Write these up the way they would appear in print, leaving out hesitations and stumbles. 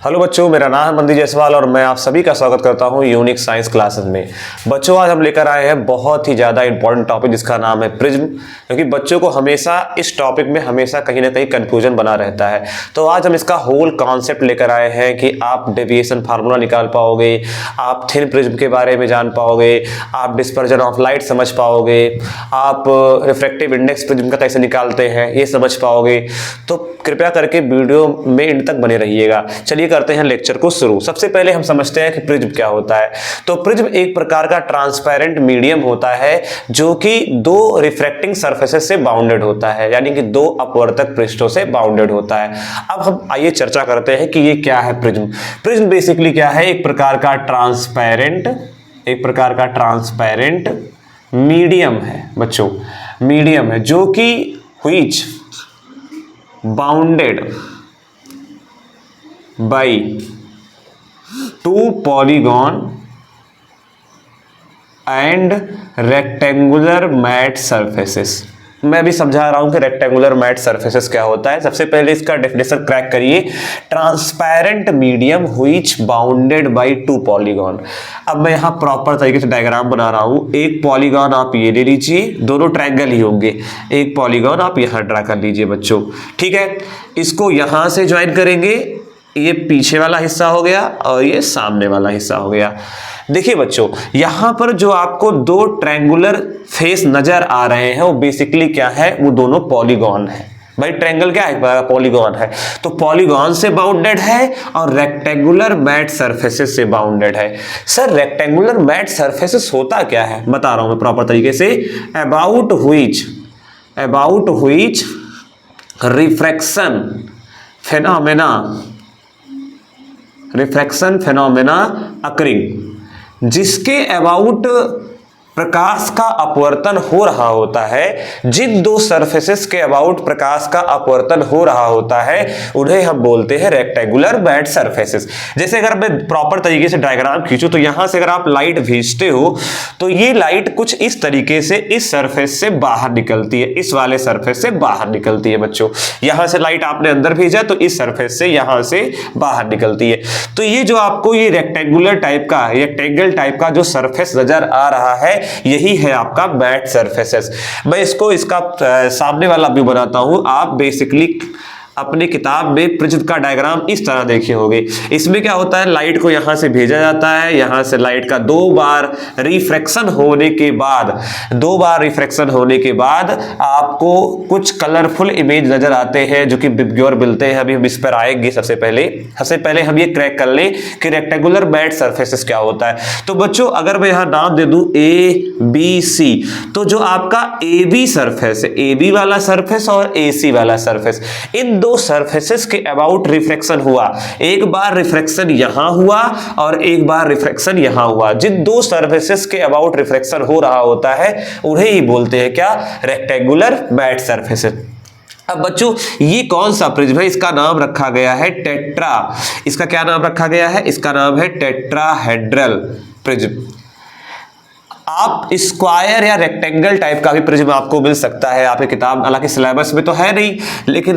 Hello बच्चों, मेरा नाम है मंदिर जायसवाल और मैं आप सभी का स्वागत करता हूं यूनिक साइंस क्लासेस में। बच्चों, आज हम लेकर आए हैं बहुत ही ज़्यादा इंपॉर्टेंट टॉपिक जिसका नाम है प्रिज्म, क्योंकि बच्चों को हमेशा इस टॉपिक में हमेशा कहीं ना कहीं कंफ्यूजन बना रहता है। तो आज हम इसका होल कॉन्सेप्ट लेकर आए हैं कि आप डेविएशन फार्मूला निकाल पाओगे, आप थिन प्रिज्म के बारे में जान पाओगे, आप डिस्पर्जन ऑफ लाइट समझ पाओगे, आप रिफ्रैक्टिव इंडेक्स प्रिज्म का कैसे निकालते हैं ये समझ पाओगे। तो कृपया करके वीडियो में एंड तक बने रहिएगा। चलिए करते हैं लेक्चर को शुरू। सबसे पहले हम समझते हैं कि प्रिज्म क्या होता है। तो प्रिज्म एक प्रकार का ट्रांसपेरेंट मीडियम होता है जो कि दो रिफ्रैक्टिंग सरफेसेस से बाउंडेड होता है, यानी कि दो अपवर्तक पृष्ठों से बाउंडेड होता है। अब हम आइए चर्चा करते हैं कि ये क्या है प्रिज्म। प्रिज्म बेसिकली क्या है? एक प्रकार का ट्रांसपेरेंट मीडियम है बच्चों, मीडियम है जो कि which bounded by two polygon and rectangular matte surfaces। मैं अभी समझा रहा हूं कि रेक्टेंगुलर मैट सरफेसेस क्या होता है। सबसे पहले इसका डेफिनेशन क्रैक करिए। Transparent medium which bounded by two polygon. अब मैं यहां प्रॉपर तरीके से डायग्राम बना रहा हूं। एक पॉलीगॉन आप ये ले लीजिए, दोनों ट्रायंगल ही होंगे। एक पॉलीगॉन आप यहां ड्रा कर लीजिए बच्चों, ठीक है। इसको यहां से ज्वाइन करेंगे, ये पीछे वाला हिस्सा हो गया और ये सामने वाला हिस्सा हो गया। देखिए बच्चों, यहां पर जो आपको दो ट्रायंगुलर फेस नजर आ रहे हैं वो बेसिकली क्या है? वो दोनों पॉलीगॉन है। भाई ट्रायंगल क्या है? पॉलीगॉन है। तो पॉलीगॉन से बाउंडेड है और रेक्टेंगुलर मैट सरफेसेस से बाउंडेड है। सर रेक्टेंगुलर मैट सरफेसेस होता क्या है? बता रहा हूं मैं प्रॉपर तरीके से। About which refraction phenomena occurring, जिसके अबाउट प्रकाश का अपवर्तन हो रहा होता है। जिन दो सरफेसेस के अबाउट प्रकाश का अपवर्तन हो रहा होता है उन्हें हम बोलते हैं रेक्टेंगुलर मैट सरफेसेस। जैसे अगर मैं प्रॉपर तरीके से डायग्राम खींचूं तो यहां से अगर आप लाइट भेजते हो तो ये लाइट कुछ इस तरीके से इस सरफेस से बाहर निकलती है, इस वाले सरफेस से बाहर निकलती है बच्चों। यहां से लाइट आपने अंदर भेजा तो इस सरफेस से यहां से बाहर निकलती है। तो ये जो आपको ये रेक्टेंगल टाइप का जो सरफेस नजर आ रहा है यही है आपका मैट सरफेसेस। मैं इसका सामने वाला व्यू बनाता हूं। आप बेसिकली अपनी किताब में प्रिज्म का डायग्राम इस तरह देखे होंगे। इसमें क्या होता है? लाइट को यहां से भेजा जाता है, यहां से लाइट का दो बार रिफ्रैक्शन होने के बाद आपको कुछ कलरफुल इमेज नजर आते हैं जो कि विबग्योर मिलते हैं। अभी हम इस पर आएंगे। सबसे पहले हम ये क्रैक कर लें कि रेक्टेंगुलर मैट सरफेसेस क्या होता है। तो बच्चों अगर मैं यहां नाम दे दूं ABC, तो जो आपका AB सरफेस है, AB वाला सरफेस और AC वाला सरफेस, इन दो सरफेसेस के अबाउट रिफ्रैक्शन हुआ। एक बार रिफ्रैक्शन यहां हुआ और एक बार रिफ्रैक्शन यहां हुआ। जिन दो सरफेसेस के अबाउट रिफ्रैक्शन हो रहा होता है उन्हें ही बोलते हैं क्या? Rectangular matt surfaces. अब बच्चों ये कौन सा प्रिज्म है? इसका नाम रखा गया है टेट्रा। इसका क्या नाम रखा गया है? इसका नाम है टेट्राहेड्रल प्रिज्म। आप स्क्वायर या रेक्टेंगल टाइप का भी प्रिज्म आपको मिल सकता है आपकी किताब, हालांकि सिलेबस में तो है नहीं, लेकिन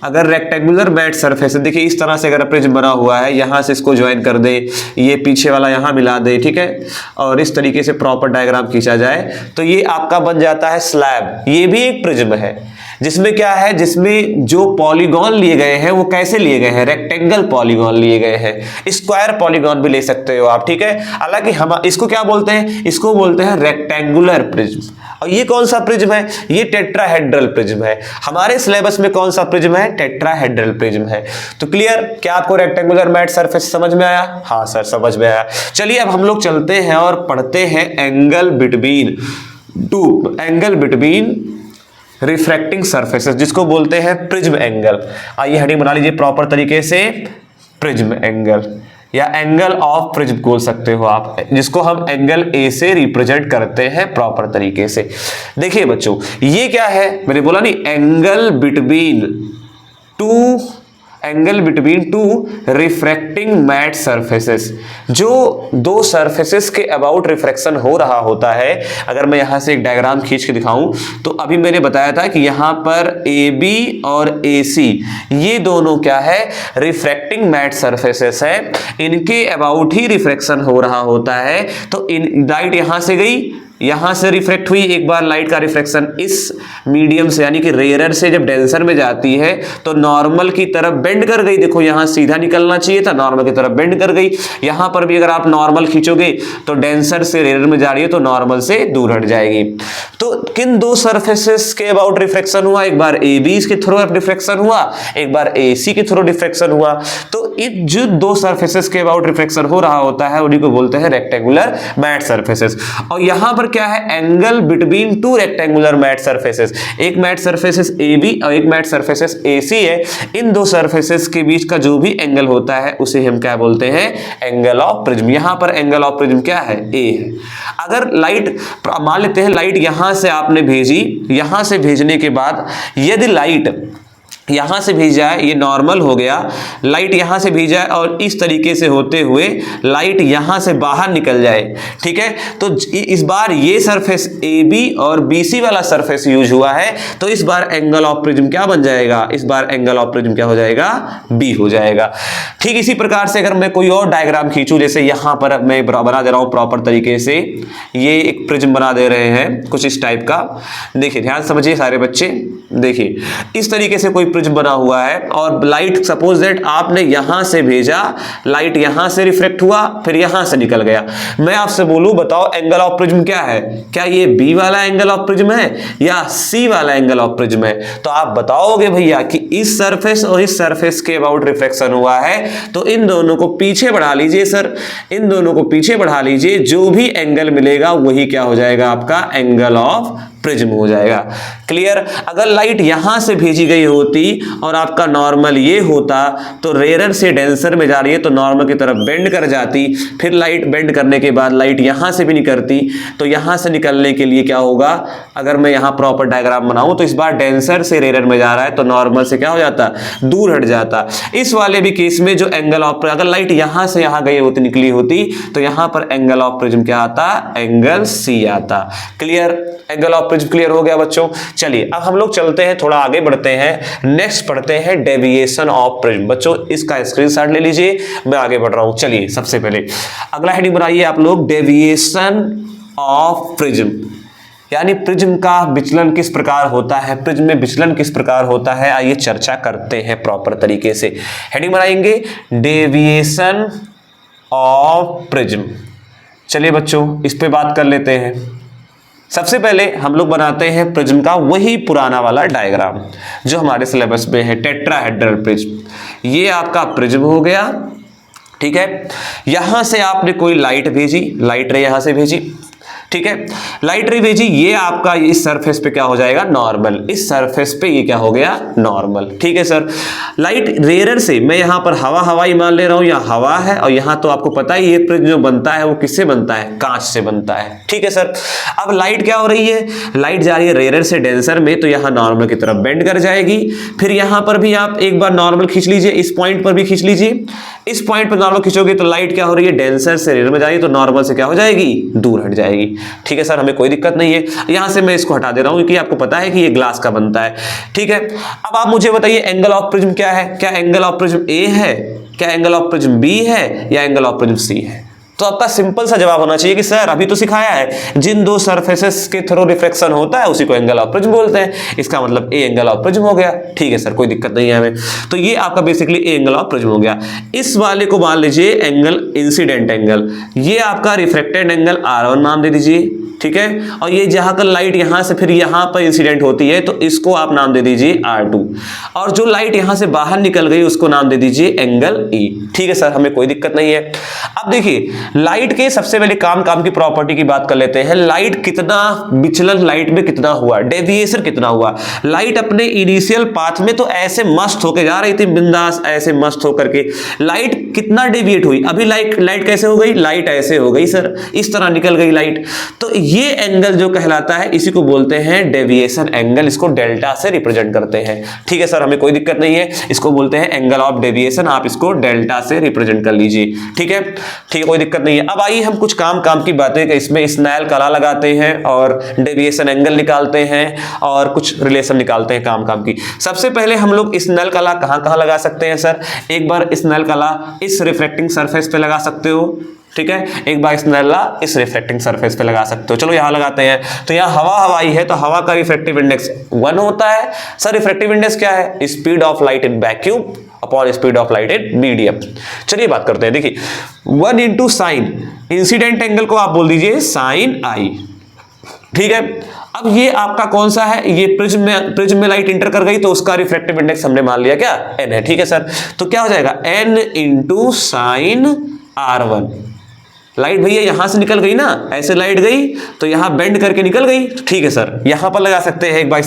अगर रेक्टेंगुलर मैट सरफेस है, देखिए इस तरह से अगर प्रिज्म बना हुआ है, यहां से इसको ज्वाइन कर दे, ये पीछे वाला यहां मिला दे, ठीक है, और इस तरीके से प्रॉपर डायग्राम खींचा जाए तो ये आपका बन जाता है स्लैब। ये भी एक प्रिज्म है जिसमें क्या है? जिसमें जो पॉलीगॉन लिए गए हैं वो कैसे लिए गए हैं? रेक्टेंगल पॉलीगॉन लिए गए हैं। स्क्वायर पॉलीगॉन भी ले सकते हो आप, ठीक है। हालांकि हम इसको क्या बोलते हैं? इसको बोलते हैं रेक्टेंगुलर प्रिज्म। और ये कौन सा प्रिज्म है? ये टेट्राहेड्रल प्रिज्म है। हमारे सिलेबस में कौन सा प्रिज्म है? टेट्राहेड्रल प्रिज्म है। तो क्लियर? क्या आपको रेक्टेंगुलर मैट सरफेस समझ में आया? हाँ सर समझ में आया। चलिए अब हम लोग चलते हैं और पढ़ते हैं एंगल बिटवीन रिफ्रैक्टिंग सरफेसेस, जिसको बोलते हैं प्रिज्म एंगल। आइए हेडिंग बना लीजिए प्रॉपर तरीके से, प्रिज्म एंगल या एंगल ऑफ प्रिज्म बोल सकते हो आप, जिसको हम एंगल A से रिप्रेजेंट करते हैं प्रॉपर तरीके से। देखिए बच्चों ये क्या है? मैंने बोला नहीं, angle between two angle between two refracting matt surfaces, जो दो सरफेसेस के अबाउट रिफ्रैक्शन हो रहा होता है। अगर मैं यहां से एक डायग्राम खींच के दिखाऊं तो अभी मैंने बताया था कि यहां पर AB और AC ये दोनों क्या है, रिफ्रैक्टिंग मैट सरफेसेस है, इनके अबाउट ही रिफ्रैक्शन हो रहा होता है। तो लाइट यहां से गई, यहां से रिफ्लेक्ट हुई, एक बार लाइट का रिफ्लेक्शन इस मीडियम से यानी कि रेयर से जब डेंसर में जाती है तो नॉर्मल की तरफ बेंड कर गई। देखो यहां सीधा निकलना चाहिए था, नॉर्मल की तरफ बेंड कर गई। यहां पर भी अगर आप नॉर्मल खींचोगे तो डेंसर से रेयर में जा रही है तो नॉर्मल से दूर हट जाएगी। तो किन दो सरफेसेस के अबाउट रिफ्लेक्शन हुआ, एक बार AB के थ्रू रिफ्लेक्शन हुआ, एक बार AC के थ्रू रिफ्लेक्शन हुआ। तो इन जो दो सरफेसेस के अबाउट रिफ्लेक्शन हो रहा होता है उन्हीं को बोलते हैं रेक्टेंगुलर मैट सरफेसेस। और यहां पर क्या है, angle between two rectangular matt surfaces, एक मैट सरफेसेस AB और एक मैट सरफेसेस AC है। इन दो सरफेसेस के बीच का जो भी एंगल होता है उसे हम क्या बोलते हैं, एंगल ऑफ प्रिज्म। यहां पर एंगल ऑफ प्रिज्म क्या है, A है। अगर लाइट, मान लेते हैं लाइट यहां से आपने भेजी, यहां से भेजने के बाद यदि लाइट यहां से भेज जाए, ये नॉर्मल हो गया, लाइट यहां से भेज जाए और इस तरीके से होते हुए लाइट यहां से बाहर निकल जाए, ठीक है, तो इस बार ये सरफेस AB और BC वाला सरफेस यूज हुआ है, तो इस बार एंगल ऑफ प्रिज्म क्या बन जाएगा, इस बार एंगल ऑफ प्रिज्म क्या हो जाएगा, B हो जाएगा। ठीक इसी प्रकार से अगर मैं कोई और डायग्राम खींचूं, जैसे यहां पर मैं बना दे रहा हूं प्रॉपर तरीके से, ये एक प्रिज्म बना दे रहे हैं कुछ इस टाइप का। देखिए ध्यान समझिए सारे बच्चे, देखिए इस तरीके से कोई प्रिज्म बना हुआ है और लाइट सपोज दैट आपने यहां से भेजा, लाइट यहां से रिफ्लेक्ट हुआ, फिर यहां से निकल गया। मैं आपसे बोलूं बताओ एंगल ऑफ प्रिज्म क्या है, क्या ये B वाला एंगल ऑफ प्रिज्म है या C वाला एंगल ऑफ प्रिज्म है? तो आप बताओगे भैया कि इस सरफेस और इस सरफेस के अबाउट रिफ्लेक्शन हुआ है, तो इन दोनों को पीछे बढ़ा लीजिए सर, इन दोनों को पीछे बढ़ा लीजिए, जो भी एंगल मिलेगा वही क्या हो जाएगा, आपका एंगल ऑफ प्रिज्म हो जाएगा। क्लियर? अगर लाइट यहां से भेजी गई होती और आपका नॉर्मल ये होता, तो रेयर से डेंसर में जा रही है तो नॉर्मल की तरफ बेंड कर जाती, फिर लाइट बेंड करने के बाद लाइट यहां से भी निकलती, तो यहां से निकलने के लिए क्या होगा, अगर मैं यहां प्रॉपर डायग्राम बनाऊं तो इस बार डेंसर से रेयर में जा रहा है तो नॉर्मल से क्या हो जाता, दूर हट जाता। इस वाले भी केस में जो एंगल ऑफ, अगर लाइट यहां से यहां गई होती, निकली होती, तो यहां पर एंगल ऑफ प्रिज्म क्या आता, एंगल C आता। Clear? Angle of prism clear हो गया बच्चों। चलिए अब हम लोग चलते हैं, थोड़ा आगे बढ़ते हैं, नेक्स्ट पढ़ते हैं डेविएशन ऑफ प्रिज्म। बच्चों इसका स्क्रीनशॉट ले लीजिए, मैं आगे बढ़ रहा हूं। चलिए सबसे पहले अगला हेडिंग बनाइए आप लोग, डेविएशन ऑफ प्रिज्म, यानी प्रिज्म का विचलन किस प्रकार होता है, प्रिज्म में विचलन किस प्रकार होता है, आइए चर्चा करते हैं प्रॉपर तरीके से। हेडिंग बनाएंगे डेविएशन ऑफ प्रिज्म। चलिए बच्चों इस पे बात कर लेते हैं। सबसे पहले हम लोग बनाते हैं प्रिज्म का वही पुराना वाला डायग्राम जो हमारे सिलेबस में है, टेट्राहेड्रल प्रिज्म। ये आपका प्रिज्म हो गया, ठीक है। यहां से आपने कोई लाइट भेजी, लाइट रे यहां से भेजी, ठीक है, लाइट रे भेजी, ये आपका इस सरफेस पे क्या हो जाएगा, नॉर्मल, इस सरफेस पे ये क्या हो गया, नॉर्मल, ठीक है सर। लाइट रेयर से मैं यहां पर हवा ही मान ले रहा हूं, यहां हवा है और यहां तो आपको पता ही ये प्रिज्म जो बनता है वो किससे बनता है, कांच से बनता है, ठीक है सर। अब लाइट क्या हो रही है, लाइट जा रही है रेयर से डेंसर में, तो यहां नॉर्मल की तरफ बेंड कर जाएगी, फिर यहां पर भी आप एक बार नॉर्मल खींच लीजिए, इस पॉइंट पर भी खींच लीजिए, इस पॉइंट पर नॉर्मल खींचोगे तो लाइट क्या हो रही है, डेंसर से रेयर में जा रही है तो नॉर्मल से क्या हो जाएगी, दूर हट जाएगी, ठीक है सर, हमें कोई दिक्कत नहीं है। यहां से मैं इसको हटा दे रहा हूं क्योंकि आपको पता है कि ये ग्लास का बनता है, ठीक है। अब आप मुझे बताइए एंगल ऑफ प्रिज्म क्या है, क्या एंगल ऑफ प्रिज्म A है, क्या एंगल ऑफ प्रिज्म B है या एंगल ऑफ प्रिज्म C है? तो आपका सिंपल सा जवाब होना चाहिए कि सर अभी तो सिखाया है जिन दो सरफेसेस के थ्रू रिफ्लेक्शन होता है उसी को एंगल ऑफ प्रिज्म बोलते हैं, इसका मतलब A एंगल ऑफ प्रिज्म हो गया, ठीक है सर, कोई दिक्कत नहीं है हमें। तो ये आपका basically A angle of prism हो गया। इस वाले को मान लीजिए एंगल इंसिडेंट एंगल, ये आपका रिफ्लेक्टेड एंगल R1 नाम दे दीजिए, ठीक है, और ये जहां का लाइट यहां से फिर यहां पर इंसिडेंट होती है तो इसको आप नाम दे दीजिए R2, और जो लाइट यहां से बाहर निकल गई उसको नाम दे दीजिए एंगल E, ठीक है सर, हमें कोई दिक्कत नहीं है। अब देखिए लाइट के सबसे पहले काम की प्रॉपर्टी की बात कर लेते हैं। लाइट कितना विचलन, लाइट में कितना हुआ, डेविएशन कितना हुआ। लाइट अपने इनिशियल पाथ में तो ऐसे मस्त होकर जा रही थी, बिंदास ऐसे मस्त होकर के, लाइट कितना डेविएट हुई, अभी लाइट कैसे हो गई, लाइट ऐसे हो गई सर, इस तरह निकल गई लाइट। तो ये एंगल जो कहलाता है इसी को बोलते हैं डेविएशन एंगल, इसको डेल्टा से रिप्रेजेंट करते हैं। ठीक है सर, हमें कोई दिक्कत नहीं है, इसको बोलते हैं एंगल ऑफ डेविएशन, आप इसको डेल्टा से रिप्रेजेंट कर लीजिए। ठीक है, कोई दिक्कत नहीं है। अब आइए हम कुछ काम की बातें, इसमें स्नेल कला लगाते हैं और डेविएशन एंगल निकालते हैं और कुछ रिलेशन निकालते हैं काम की। सबसे पहले हम लोग स्नेल कला कहां लगा सकते हैं सर? एक बार स्नेल कला इस रिफ्रैक्टिंग सरफेस पे लगा सकते हो, ठीक है, एक बार स्नेल ला इस रिफ्रैक्टिंग सरफेस पे लगा सकते हो। चलो यहां लगाते हैं। तो यहां हवाई है तो हवा का रिफ्रैक्टिव इंडेक्स 1 होता है। सर रिफ्रैक्टिव इंडेक्स क्या है? Speed of light in vacuum upon speed of light in medium. चलिए बात करते हैं। देखिए 1 इंटू साइन इंसिडेंट एंगल को आप बोल दीजिए साइन आई। ठीक है, अब ये आपका कौन सा है? ये प्रिज्म में लाइट इंटर कर गई तो उसका रिफ्रैक्टिव इंडेक्स हमने मान लिया क्या? n है। ठीक है सर, तो क्या हो जाएगा? n into sine R1। Light भैया यहां से निकल गई ना, ऐसे लाइट गई तो यहां बेंड करके निकल गई। ठीक है सर, यहां पर लगा सकते हैं एक बार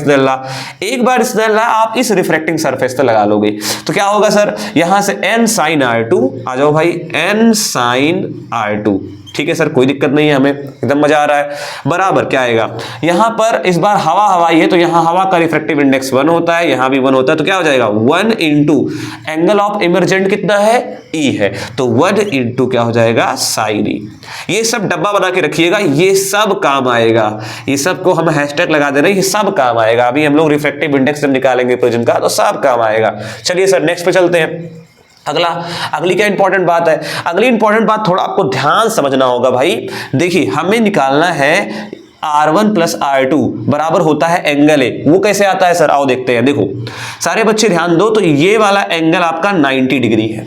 स्नेल ला आप इस रिफ्रैक्टिंग सरफेस पे लगा लोगे तो क्या होगा सर? यहां से n sin R2 आ जाओ भाई, n sin R2। ठीक है सर, कोई दिक्कत नहीं है, हमें एकदम मजा आ रहा है। बराबर क्या आएगा? यहां पर इस बार हवाई है तो यहां हवा का रिफ्रैक्टिव इंडेक्स 1 होता है, यहां भी 1 होता है, तो क्या हो जाएगा? 1 इंटू एंगल ऑफ इमर्जेंट कितना है? E है, तो 1 इंटू क्या हो जाएगा? साइन ई। ये सब डब्बा बना के रखिएगा, ये सब काम आएगा। ये सब को हम हैशटैग लगा दे रहे हैं, ये सब काम आएगा। अभी हम लोग रिफ्रैक्टिव इंडेक्स जब निकालेंगे प्रिज्म का तो सब काम आएगा। चलिए सर नेक्स्ट पे चलते हैं। अगली क्या इंपॉर्टेंट बात है? अगली इंपॉर्टेंट बात थोड़ा आपको ध्यान समझना होगा भाई। देखिए हमें निकालना है R1 प्लस R2 बराबर होता है एंगल ए। वो कैसे आता है सर? आओ देखते हैं। देखो सारे बच्चे ध्यान दो, तो ये वाला एंगल आपका 90 डिग्री है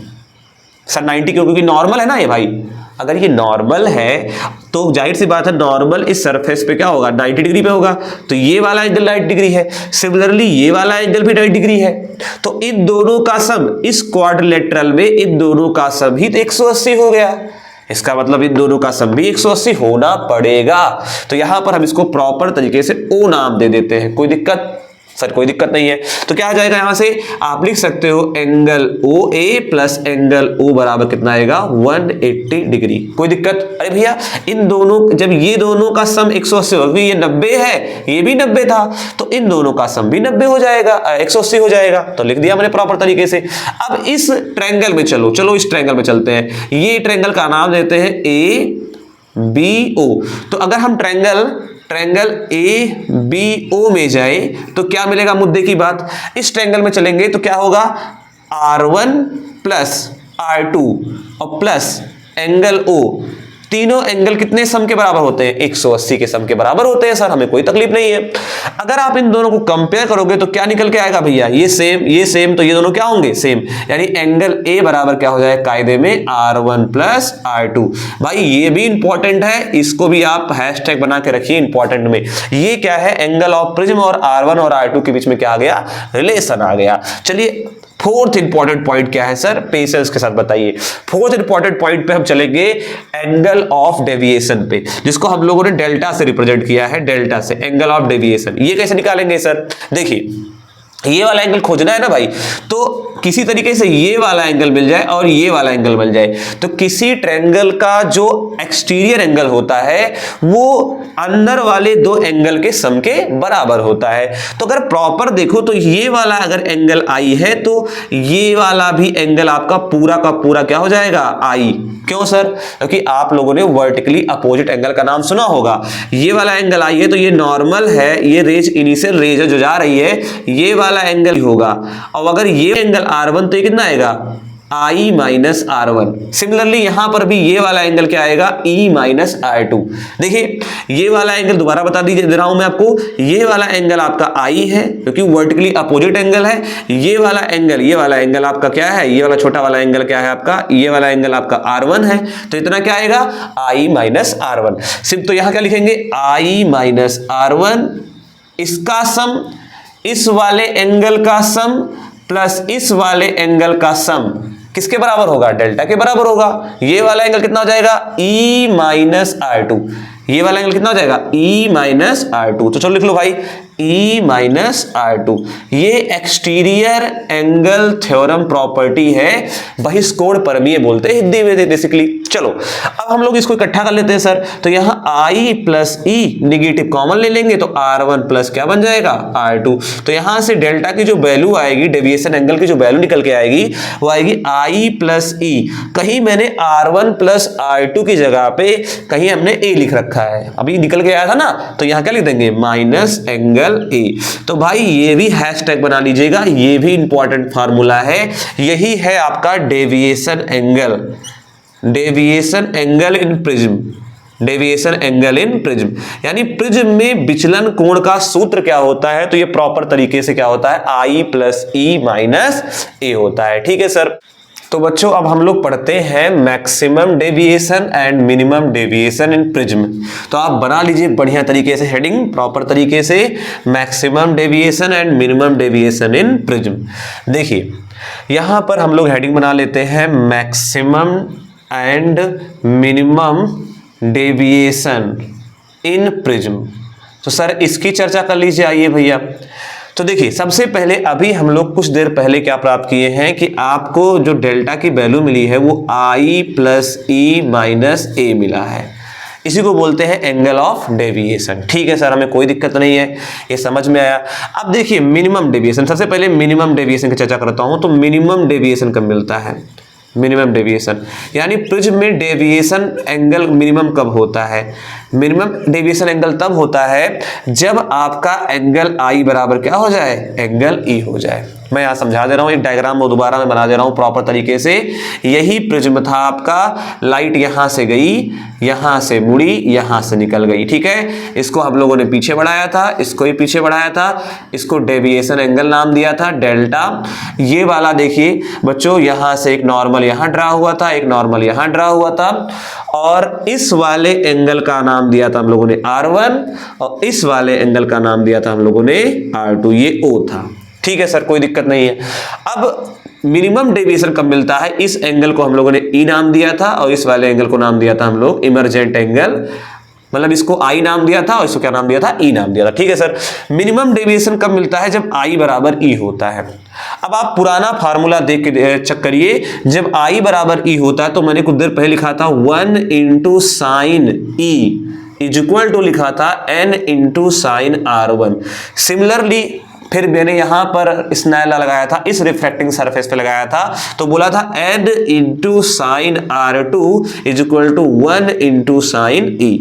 सर। 90 क्यों? क्योंकि नॉर्मल है ना ये भाई। अगर ये नॉर्मल है तो जाहिर सी बात है नॉर्मल इस सरफेस पे क्या होगा? 90 डिग्री पे होगा। तो ये वाला एंगल 90 डिग्री है, सिमिलरली ये वाला एंगल भी 90 डिग्री है। तो इन दोनों का सम, इस क्वाड्रिलेटरल में इन दोनों का सम ही तो 180 हो गया। इसका मतलब इन दोनों का सम भी 180 होना पड़ेगा। तो यहां पर हम इसको प्रॉपर तरीके से O नाम दे देते हैं। कोई दिक्कत? सर कोई दिक्कत नहीं है। तो क्या आ जाएगा? यहां से आप लिख सकते हो angle OA plus angle O बराबर कितना आएगा? 180 डिग्री। कोई दिक्कत? अरे भैया इन दोनों, जब ये दोनों का सम 180 होगा, ये 90 है, ये भी 90 था, तो इन दोनों का सम भी 90 हो जाएगा, 180 हो जाएगा। तो लिख दिया मैंने प्रॉपर तरीके से। अब इस ट्रायंगल में चलो इस ट्रायंगल में चलते हैं। ये ट्रायंगल का नाम देते हैं ABO। तो अगर हम ट्रायंगल ABO में जाए तो क्या मिलेगा? मुद्दे की बात, इस ट्रायंगल में चलेंगे तो क्या होगा? R1 प्लस R2 और प्लस एंगल O, तीनों एंगल कितने सम के बराबर होते हैं? 180 के सम के बराबर होते हैं सर, हमें कोई तकलीफ नहीं है। अगर आप इन दोनों को कंपेयर करोगे तो क्या निकल के आएगा भैया? ये सेम, तो ये दोनों क्या होंगे? सेम। यानी एंगल A बराबर क्या हो जाएगा कायदे में? R1 plus R2। भाई ये भी इंपॉर्टेंट है, इसको भी आप हैशटैग बना के रखिए इंपॉर्टेंट में। ये क्या है? एंगल ऑफ प्रिज्म और R1 और R2 के बीच में क्या आ गया? रिलेशन आ गया। चलिए फोर्थ इंपॉर्टेंट पॉइंट क्या है सर? पेशेंस के साथ बताइए। फोर्थ इंपॉर्टेंट पॉइंट पे हम चलेंगे एंगल ऑफ डेविएशन पे, जिसको हम लोगों ने डेल्टा से रिप्रेजेंट किया है। डेल्टा से एंगल ऑफ डेविएशन ये कैसे निकालेंगे सर? देखिए ये वाला एंगल खोजना है ना भाई, तो किसी तरीके से ये वाला एंगल मिल जाए और ये वाला एंगल मिल जाए, तो किसी ट्रायंगल का जो एक्सटीरियर एंगल होता है वो अंदर वाले दो एंगल के सम के बराबर होता है। तो अगर प्रॉपर देखो तो ये वाला अगर एंगल आई है तो ये वाला भी एंगल आपका पूरा का पूरा क्या हो जाएगा? आई। क्यों सर? क्योंकि आप लोगों ने वर्टिकली अपोजिट एंगल का नाम सुना होगा। ये वाला एंगल आई है तो ये नॉर्मल है, ये रेज इनिशियल रेज है जो जा रही है, ये वाला एंगल होगा। और अगर ये एंगल R1 तो ये कितना आएगा? I minus R1। सिमिलरली यहां पर भी ये वाला एंगल क्या आएगा? E minus R2। देखिए ये वाला एंगल दोबारा बता दे रहा हूं मैं आपको, ये वाला एंगल आपका I है क्योंकि वर्टिकली अपोजिट एंगल है। ये वाला एंगल आपका क्या है? ये वाला छोटा वाला एंगल क्या है आपका? ये वाला एंगल आपका R1 है। तो इतना क्या आएगा? I minus R1। सिर्फ तो यहां क्या लिखेंगे? I माइनस R1, इसका सम, इस वाले एंगल का सम प्लस इस वाले एंगल का सम किसके बराबर होगा? डेल्टा के बराबर होगा। ये वाला एंगल कितना हो जाएगा? E minus R2। ये वाला एंगल कितना हो जाएगा? E minus R2। तो चलो लिख लो भाई, E माइनस R2, ये एक्सटीरियर एंगल थ्योरम प्रॉपर्टी है, बहिष्कोण प्रमेय बोलते हैं हिंदी में बेसिकली। चलो अब हम लोग इसको इकट्ठा कर लेते हैं सर, तो यहां I plus E negative common ले लेंगे तो R1 प्लस क्या बन जाएगा R2। तो यहां से डेल्टा की जो वैल्यू आएगी, डेविएशन एंगल की जो वैल्यू निकल के आएगी वो आएगी I प्लस E। कहीं मैंने R1 प्लस R2 की जगह पे कहीं हमने A लिख रखा है, अभी निकल के आया था ना, तो यहां क्या लिख देंगे माइनस एंगल A। तो भाई ये भी हैशटैग बना लीजिएगा, ये भी इंपॉर्टेंट फार्मूला है, यही है आपका deviation angle, deviation angle in prism, deviation angle in prism, यानी प्रिज्म में विचलन कोण का सूत्र क्या होता है, तो ये प्रॉपर तरीके से क्या होता है I plus E minus A होता है। ठीक है सर। तो बच्चों अब हम लोग पढ़ते हैं maximum deviation and minimum deviation in prism. तो आप बना लीजिए बढ़िया तरीके से हेडिंग, प्रॉपर तरीके से, maximum deviation and minimum deviation in prism. देखिए यहां पर हम लोग हेडिंग बना लेते हैं maximum and minimum deviation in prism. तो सर इसकी चर्चा कर लीजिए, आइए भैया। तो देखिए सबसे पहले अभी हम लोग कुछ देर पहले क्या प्राप्त किए हैं कि आपको जो डेल्टा की वैल्यू मिली है वो I plus E minus A मिला है, इसी को बोलते हैं एंगल ऑफ डेविएशन। ठीक है सर, हमें कोई दिक्कत नहीं है, ये समझ में आया। अब देखिए मिनिमम डेविएशन, सबसे पहले मिनिमम डेविएशन की चर्चा करता हूं। तो मिनिमम डेविएशन कब मिलता है, मिनिमम डेविएशन यानी प्रिज्म में डेविएशन एंगल मिनिमम कब होता है, मिनिमम डेविएशन एंगल तब होता है जब आपका एंगल I बराबर क्या हो जाए, एंगल E हो जाए। मैं यहाँ समझा दे रहा हूँ, एक डायग्राम वो दोबारा मैं बना दे रहा हूँ प्रॉपर तरीके से। यही प्रिज्म था आपका, लाइट यहाँ से गई, यहाँ से मुड़ी, यहाँ से निकल गई। ठीक है, इसको हम लोगों ने पीछे बढ़ाया था, इसको ही पीछे बढ़ाया था, इसको डेविएशन एंगल नाम दिया था डेल्टा। ये वाला देखिए बच्चों, यहाँ से एक नॉर्मल यहाँ ड्रा हुआ था, एक नॉर्मल यहाँ ड्रा हुआ था, और इस वाले एंगल का नाम दिया था हम लोगों ने R1 और इस वाले एंगल का नाम दिया था हम लोगों ने R2, ये O था। ठीक है सर, कोई दिक्कत नहीं है। अब मिनिमम डेविएशन कब मिलता है, इस एंगल को हम लोगों ने E नाम दिया था और इस वाले एंगल को नाम दिया था हम लोग इमरजेंट एंगल, मतलब इसको I नाम दिया था और इसको क्या नाम दिया था, E नाम दिया था। ठीक है सर, मिनिमम डेविएशन कब मिलता है, जब I बराबर E होता है। अब आप पुराना फार्मूला देख के चेक करिए, जब I बराबर E होता है तो मैंने कुछ देर पहले लिखा था 1 into sine E is equal to लिखा था n into sine R1। Similarly फिर मैंने यहां पर स्नेला लगाया था, इस रिफ्लेक्टिंग सरफेस पे लगाया था, तो बोला था n into sine R2 is equal to 1 into sine E।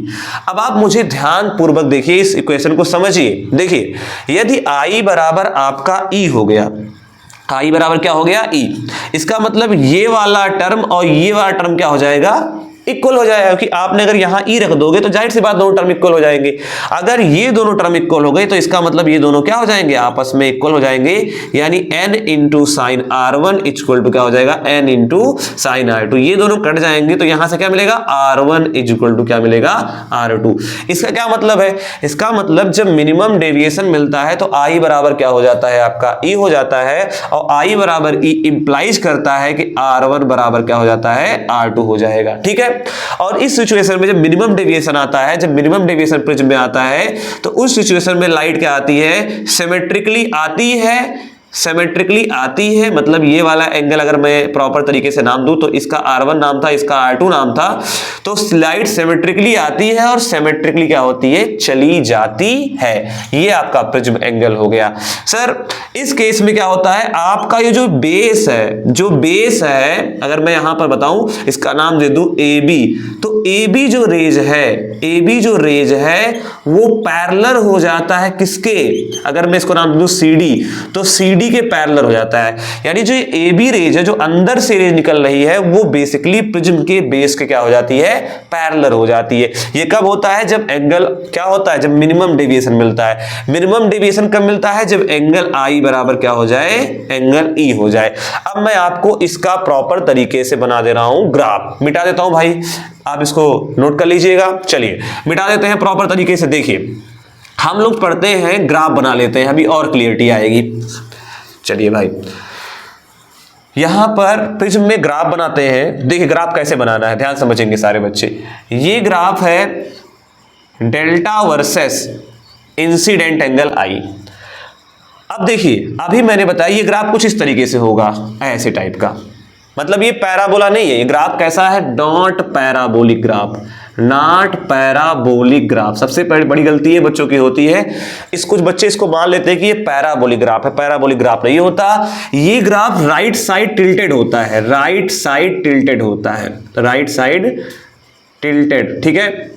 अब आप मुझे ध्यान पूर्वक देखिए, इस इक्वेशन को समझिए। देखिए यदि I बराबर आपका E हो गया, I बराबर क्या हो गया E, इसका मतलब ये वाला टर्म और ये वाला टर्म क्या हो जाएगा, इक्वल हो जाएगा। कि आपने अगर यहां E रख दोगे तो जाहिर सी बात दोनों टर्म इक्वल हो जाएंगे। अगर ये दोनों टर्म इक्वल हो गए तो इसका मतलब ये दोनों क्या हो जाएंगे, आपस में इक्वल हो जाएंगे, यानी n into sine R1 equal to क्या हो जाएगा, n इंटू साइन R2। ये दोनों कट जाएंगे तो यहां से क्या मिलेगा, R1 इक्वल टू क्या मिलेगा, R2। इसका क्या मतलब है, इसका मतलब जब मिनिमम डेविएशन मिलता है तो I बराबर क्या हो जाता है, आपका E हो जाता है, और I बराबर E इंप्लाइज करता है कि R1 बराबर क्या हो जाता है, R2 हो जाएगा। ठीक है, और इस सिचुएशन में जब मिनिमम डेविएशन आता है, जब मिनिमम डेविएशन प्रिज्म में आता है, तो उस सिचुएशन में लाइट क्या आती है, सिमेट्रिकली आती है, सिमेट्रिकली आती है। मतलब ये वाला एंगल अगर मैं प्रॉपर तरीके से नाम दूं तो इसका R1 नाम था, इसका R2 नाम था, तो लाइट सिमेट्रिकली आती है और सिमेट्रिकली क्या होती है, चली जाती है। ये आपका प्रिज्म एंगल हो गया। सर इस केस में क्या होता है, आपका ये जो बेस है, जो बेस है, अगर मैं यहां पर बताऊं इसका नाम दे दूं AB, तो AB जो रेज है, AB जो रेज है वो पैरेलल हो जाता है किसके, अगर मैं इसको नाम दूं CD, तो CD के पैरेलल हो जाता है। यानी जो AB रेज है, जो अंदर से रेज निकल रही है, वो बेसिकली प्रिज्म के बेस के क्या हो जाती है, पैरेलल हो जाती है। ये कब होता है, जब एंगल क्या होता है, जब मिनिमम डेविएशन मिलता है। मिनिमम डेविएशन कब मिलता है, जब एंगल I बराबर क्या हो जाए, एंगल E हो जाए। अब मैं आपको इसका प्रॉपर तरीके से बना दे रहा हूं ग्राफ, मिटा देता हूं भाई, आप इसको नोट कर लीजिएगा। चलिए मिटा देते हैं प्रॉपर तरीके से। देखिए हम लोग पढ़ते हैं, ग्राफ बना लेते हैं, अभी और क्लियरिटी आएगी। चलिए भाई यहां पर प्रिज्म में ग्राफ बनाते हैं। देखिए ग्राफ कैसे बनाना है, ध्यान समझेंगे सारे बच्चे। ये ग्राफ है डेल्टा वर्सेस इंसिडेंट एंगल आई। अब देखिए अभी मैंने बताया ये ग्राफ कुछ इस तरीके से होगा, ऐसे टाइप का, मतलब ये पैराबोला नहीं है, ये ग्राफ कैसा है, not parabolic graph, not parabolic graph. सबसे बड़ी गलती है बच्चों की होती है, कुछ बच्चे इसको मान लेते हैं कि ये पैराबोलिक ग्राफ है, पैराबोलिक ग्राफ नहीं होता, ये ग्राफ राइट साइड टिल्टेड होता है, राइट साइड टिल्टेड होता है, राइट साइड टिल्टेड, ठीक है।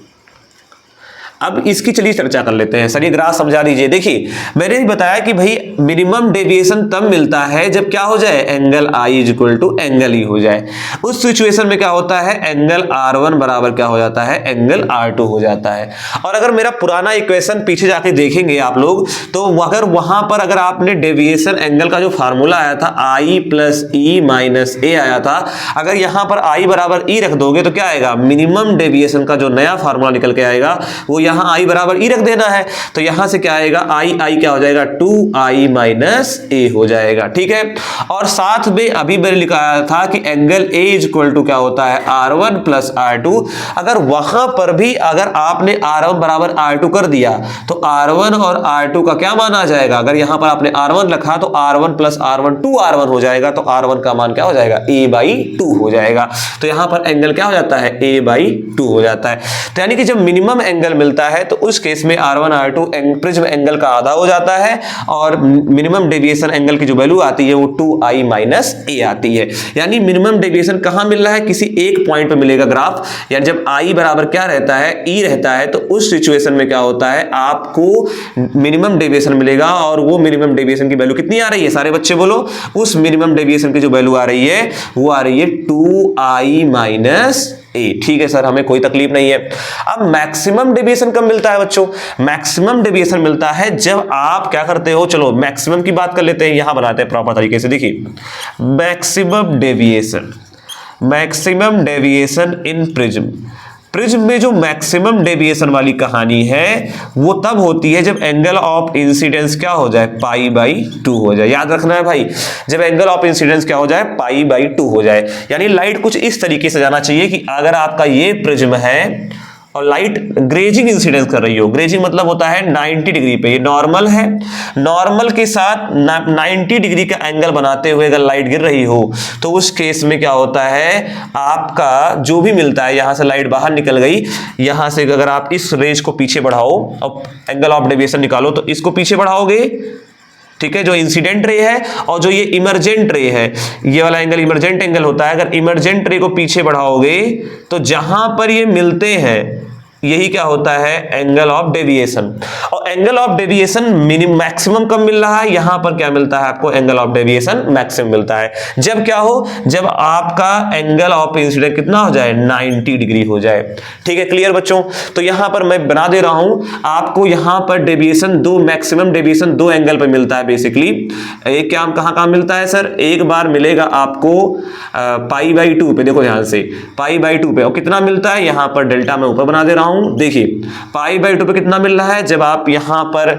अब इसकी चलिए चर्चा कर लेते हैं। सर ये ग्राफ समझा दीजिए। देखिए मैंने भी बताया कि भाई मिनिमम डेविएशन तब मिलता है जब क्या हो जाए, angle i is equal to angle e हो जाए। उस सिचुएशन में क्या होता है, एंगल R1 बराबर क्या हो जाता है, एंगल R2 हो जाता है। और अगर मेरा पुराना इक्वेशन पीछे जाके देखेंगे आप लोग, तो अगर वहां पर अगर आपने डेविएशन एंगल का जो फार्मूला आया था I प्लस ई माइनस ए आया था, अगर यहां पर I बराबर ई रख दोगे तो क्या आएगा, मिनिमम डेविएशन का जो नया फार्मूला निकल के आएगा वो यहां I बराबर ई रख देना है, तो यहां से क्या आएगा, I क्या हो जाएगा, 2I माइनस ए हो जाएगा, ठीक है। और साथ में अभी मैंने लिखाया था कि angle A is equal to क्या होता है, R1 प्लस R2। अगर वहां पर भी अगर आपने R1 बराबर R2 कर दिया तो R1 और R2 का क्या मान आ जाएगा, अगर यहां पर आपने R1 रखा तो R1 प्लस R1 2R1 हो जाएगा, तो R1 का मान क्या हो जाएगा, A/2 हो जाएगा। तो यहां पर एंगल क्या हो जाता है, A/2 हो जाता है। तो यानी कि जब मिनिमम एंगल मिलता है तो उस केस में R1 R2 प्रिज्म एंगल का आधा हो जाता है, और मिनिमम डेविएशन एंगल की जो वैल्यू आती है वो 2I माइनस ए आती है। यानी मिनिमम डेविएशन कहां मिल रहा है, किसी एक पॉइंट पे मिलेगा ग्राफ, यानी जब I बराबर क्या रहता है, E रहता है, तो उस सिचुएशन में क्या होता है, आपको मिनिमम डेविएशन मिलेगा। और वो मिनिमम डेविएशन की वैल्यू कितनी आ रही है, सारे बच्चे बोलो, उस मिनिमम डेविएशन की जो वैल्यू आ रही है वो आ रही है 2I माइनस ए। ठीक है सर, हमें कोई तकलीफ नहीं है। अब मैक्सिमम डेविएशन कब मिलता है बच्चों, मैक्सिमम डेविएशन मिलता है जब आप क्या करते हो, चलो मैक्सिमम की बात कर लेते हैं, यहां बनाते हैं प्रॉपर तरीके से। देखिए मैक्सिमम डेविएशन, मैक्सिमम डेविएशन इन प्रिज्म, प्रिज्म में जो मैक्सिमम डेविएशन वाली कहानी है वो तब होती है जब एंगल ऑफ इंसिडेंस क्या हो जाए, π/2 हो जाए। याद रखना है भाई, जब एंगल ऑफ इंसिडेंस क्या हो जाए, π/2 हो जाए। यानी लाइट कुछ इस तरीके से जाना चाहिए कि अगर आपका ये प्रिज्म है और लाइट ग्रेजिंग इंसिडेंस कर रही हो, ग्रेजिंग मतलब होता है 90 डिग्री पे, ये नॉर्मल है, नॉर्मल के साथ 90 डिग्री का एंगल बनाते हुए अगर लाइट गिर रही हो तो उस केस में क्या होता है, आपका जो भी मिलता है, यहां से लाइट बाहर निकल गई, यहां से अगर आप इस रेज को पीछे बढ़ाओ और एंगल ऑफ डेविएशन निकालो तो इसको पीछे बढ़ाओगे, ठीक है, जो इंसिडेंट रे है, और जो ये इमरजेंट रे है, ये वाला एंगल इमरजेंट एंगल होता है। अगर इमरजेंट रे को पीछे बढ़ाओगे तो जहां पर ये मिलते हैं यही क्या होता है, एंगल ऑफ डेविएशन। और angle of deviation minimum maximum कब मिल रहा है, यहां पर क्या मिलता है आपको, एंगल ऑफ डेविएशन मैक्सिमम मिलता है जब क्या हो, जब आपका एंगल ऑफ इंसिडेंस कितना हो जाए, 90 डिग्री हो जाए। ठीक है, क्लियर बच्चों। तो यहां पर मैं बना दे रहा हूं आपको, यहां पर डेविएशन दो, मैक्सिमम डेविएशन दो एंगल पर मिलता है बेसिकली। एक क्या कहां मिलता है सर, एक बार मिलेगा आपको π/2 पे, देखो ध्यान से π/2 पे, और कितना मिलता है यहां पर, डेल्टा मैं ऊपर बना दे रहा हूं। देखिए π/2 पे कितना मिल रहा है, जब आप यहां पर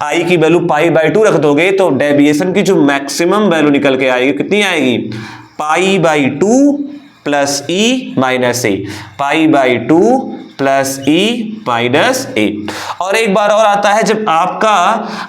I की वैल्यू π/2 रख दोगे तो डेविएशन की जो मैक्सिमम वैल्यू निकल के आएगी, कितनी आएगी, π/2 प्लस ई माइनस ए, π/2 प्लस ई माइनस ए। और एक बार और आता है जब आपका,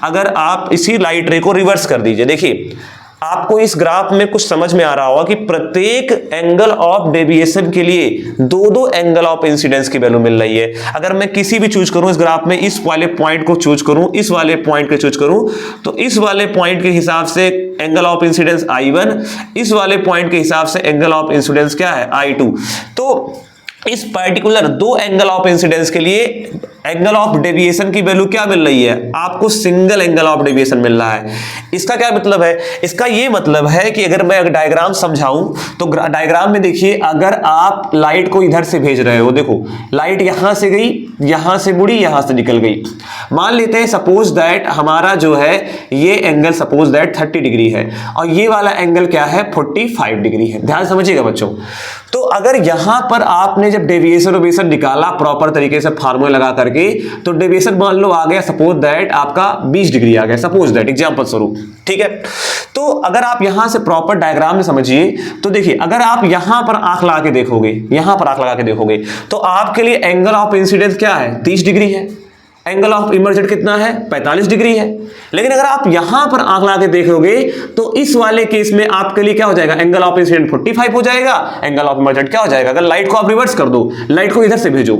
अगर आप इसी लाइट रे को रिवर्स कर दीजिए, देखिए आपको इस ग्राफ में कुछ समझ में आ रहा होगा कि प्रत्येक एंगल ऑफ डेविएशन के लिए दो दो एंगल ऑफ इंसिडेंस की वैल्यू मिल रही है। अगर मैं किसी भी चूज करूं इस ग्राफ में, इस वाले पॉइंट को चूज करूं, इस वाले पॉइंट को चूज करूं, तो इस वाले पॉइंट के हिसाब से एंगल ऑफ इंसिडेंस I1, इस वाले पॉइंट के हिसाब से एंगल ऑफ इंसिडेंस क्या है, I2। तो इस पर्टिकुलर दो एंगल ऑफ इंसिडेंस के लिए एंगल ऑफ डेविएशन की वैल्यू क्या मिल रही है आपको, सिंगल एंगल ऑफ डेविएशन मिल रहा है। इसका क्या मतलब है, इसका ये मतलब है कि अगर मैं डायग्राम समझाऊं तो डायग्राम में देखिए, अगर आप लाइट को इधर से भेज रहे हो, देखो लाइट यहां से गई, यहां से मुड़ी, यहां से निकल गई। मान लेते हैं सपोज दैट हमारा जो है ये एंगल सपोज दैट 30 डिग्री है और ये वाला एंगल क्या है, 45 डिग्री है। ध्यान समझिएगा बच्चों। तो अगर यहां पर आपने जब डेविएशन निकाला प्रॉपर तरीके से फार्मूला लगा करके, तो डेविएशन मान लो आ गया सपोज दैट आपका 20 डिग्री आ गया, सपोज दैट एग्जांपल स्वरूप, ठीक है। तो अगर आप यहां से प्रॉपर डायग्राम में समझिए तो देखिए, अगर आप यहां पर आंख लगा के देखोगे, यहां पर आंख लगा के देखोगे तो आपके लिए एंगल ऑफ इंसिडेंस क्या है, 30 डिग्री है। एंगल ऑफ इमर्जेंट कितना है? 45 डिग्री है। लेकिन अगर आप यहां पर आंख लगा के देखोगे तो इस वाले केस में आपके लिए क्या हो जाएगा? एंगल ऑफ इंसिडेंट 45 हो जाएगा, एंगल ऑफ इमर्जेंट क्या हो जाएगा? अगर लाइट को आप रिवर्स कर दो, लाइट को इधर से भेजो,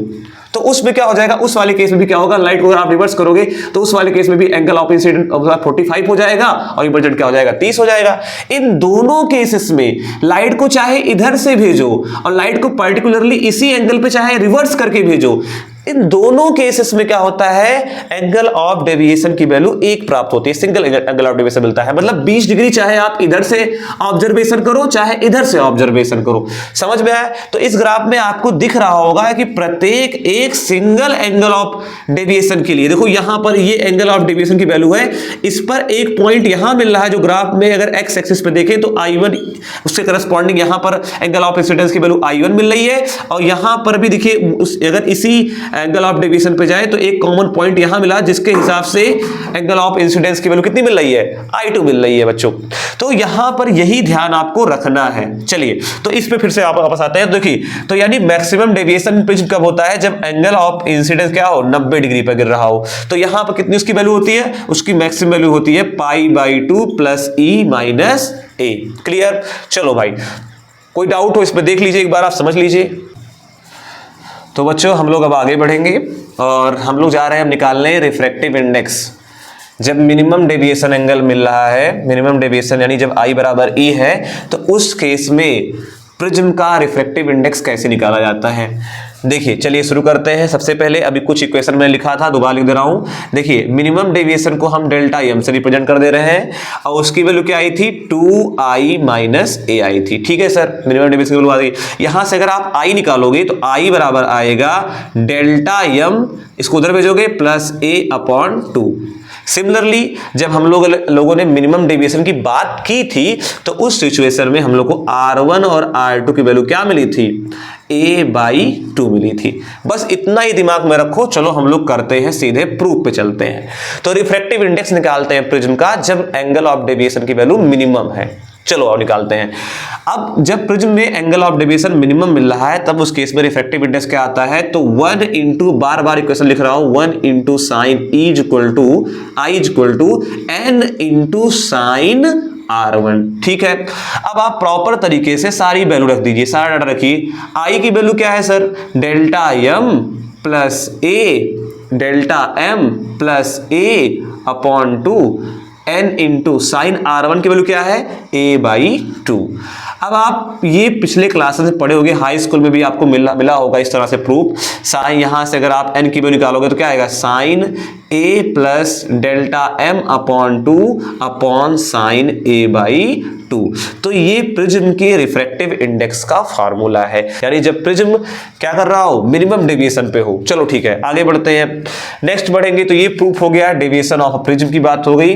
तो उसमें क्या हो जाएगा? उस वाले केस में भी क्या होगा? लाइट को अगर आप रिवर्स करोगे तो उस वाले केस में भी एंगल ऑफ इंसिडेंट 45 हो जाएगा और इमर्जेंट क्या हो जाएगा? 30 हो जाएगा। इन दोनों केसेस में लाइट को चाहे इधर से भेजो और लाइट को पर्टिकुलरली इसी एंगल पे चाहे रिवर्स करके भेजो, इन दोनों केसेस में क्या होता है? एंगल ऑफ डेविएशन की वैल्यू 1 प्राप्त होती है, सिंगल एंगल ऑफ डेविएशन मिलता है। मतलब 20 डिग्री चाहे आप इधर से ऑब्जर्वेशन करो चाहे इधर से ऑब्जर्वेशन करो। समझ में आया? तो इस ग्राफ में आपको दिख रहा होगा कि प्रत्येक एक सिंगल एंगल ऑफ डेविएशन के लिए, देखो यहां पर ये एंगल ऑफ डेविएशन की वैल्यू है, इस पर एक पॉइंट यहां मिल रहा है जो ग्राफ में अगर एक्स एक्सिस पे देखें तो I1 उसके करस्पॉन्डिंग यहां पर एंगल ऑफ इंसिडेंस की वैल्यू I1 मिल रही है, और यहां पर भी देखिए अगर इसी एंगल ऑफ डेविएशन पे जाए तो एक कॉमन पॉइंट यहां मिला जिसके हिसाब से एंगल ऑफ इंसिडेंस की वैल्यू कितनी मिल रही है? I2 मिल रही है बच्चों। तो यहां पर यही ध्यान आपको रखना है। चलिए तो इस पे फिर से आप वापस आते हैं। देखिए तो यानी मैक्सिमम डेविएशन प्रिज्म कब होता है? जब एंगल ऑफ इंसिडेंस क्या हो? 90 डिग्री पर गिर रहा हो। तो यहां पर कितनी उसकी वैल्यू होती है? उसकी मैक्सिमम वैल्यू होती है π/2 + E - A। क्लियर? चलो भाई, कोई डाउट हो इस पर देख लीजिए, एक बार आप समझ लीजिए। तो बच्चों हम लोग अब आगे बढ़ेंगे और हम लोग जा रहे हैं अब निकालने रिफ्रैक्टिव इंडेक्स। जब मिनिमम डेविएशन एंगल मिल रहा है, मिनिमम डेविएशन यानी जब I = E है, तो उस केस में प्रिज्म का रिफ्रैक्टिव इंडेक्स कैसे निकाला जाता है? देखिए चलिए शुरू करते हैं। सबसे पहले अभी कुछ इक्वेशन में लिखा था, दोबारा लिख दे रहा हूं। देखिए मिनिमम डेविएशन को हम डेल्टा m से रिप्रेजेंट कर दे रहे हैं और उसकी वैल्यू क्या आई थी? 2I - A आई थी। ठीक है सर, मिनिमम डेविएशन की वैल्यू आ गई। यहां से अगर आप I निकालोगे तो I बराबर आएगा डेल्टा m, इसको उधर भेजोगे, प्लस A/2। सिमिलरली जब हम लोगों ने मिनिमम डेविएशन की बात की थी तो उस सिचुएशन में हम लोग को R1 और R2 की वैल्यू क्या मिली थी? A/2 मिली थी। बस इतना ही दिमाग में रखो। चलो हम लोग करते हैं, सीधे प्रूफ पे चलते हैं। तो रिफ्रैक्टिव इंडेक्स निकालते हैं प्रिज्म का जब एंगल ऑफ डेविएशन की वैल्यू मिनिमम है। चलो अब निकालते हैं। अब जब प्रिज्म में एंगल ऑफ डेविएशन मिनिमम मिल रहा है तब उस केस में रिफ्रैक्टिव इंडेक्स क्या आता है? तो 1 इंटू, बार बार इक्वेशन लिख रहा हूं, 1 into sign I = N into sine R1। ठीक है, अब आप प्रॉपर तरीके से सारी वैल्यू रख दीजिए, सारा डाटा रखिए। I की वैल्यू क्या है sir? Delta m plus A, delta m plus A/2, n into sine R1 की वैल्यू क्या है? A/2। अब आप ये पिछले क्लासेस में पढ़े होंगे, हाई स्कूल में भी आपको मिला होगा इस तरह से प्रूफ। साइन यहां से अगर आप n की वैल्यू निकालोगे तो क्या आएगा? Sine A plus delta m/2 upon sine A/2। तो ये प्रिज्म के रिफ्रैक्टिव इंडेक्स का फार्मूला है, यानी जब प्रिज्म क्या कर रहा हो? मिनिमम डेविएशन पे हो। चलो ठीक है, आगे बढ़ते हैं, नेक्स्ट बढ़ेंगे। तो ये प्रूफ हो गया, डेविएशन ऑफ प्रिज्म की बात हो गई।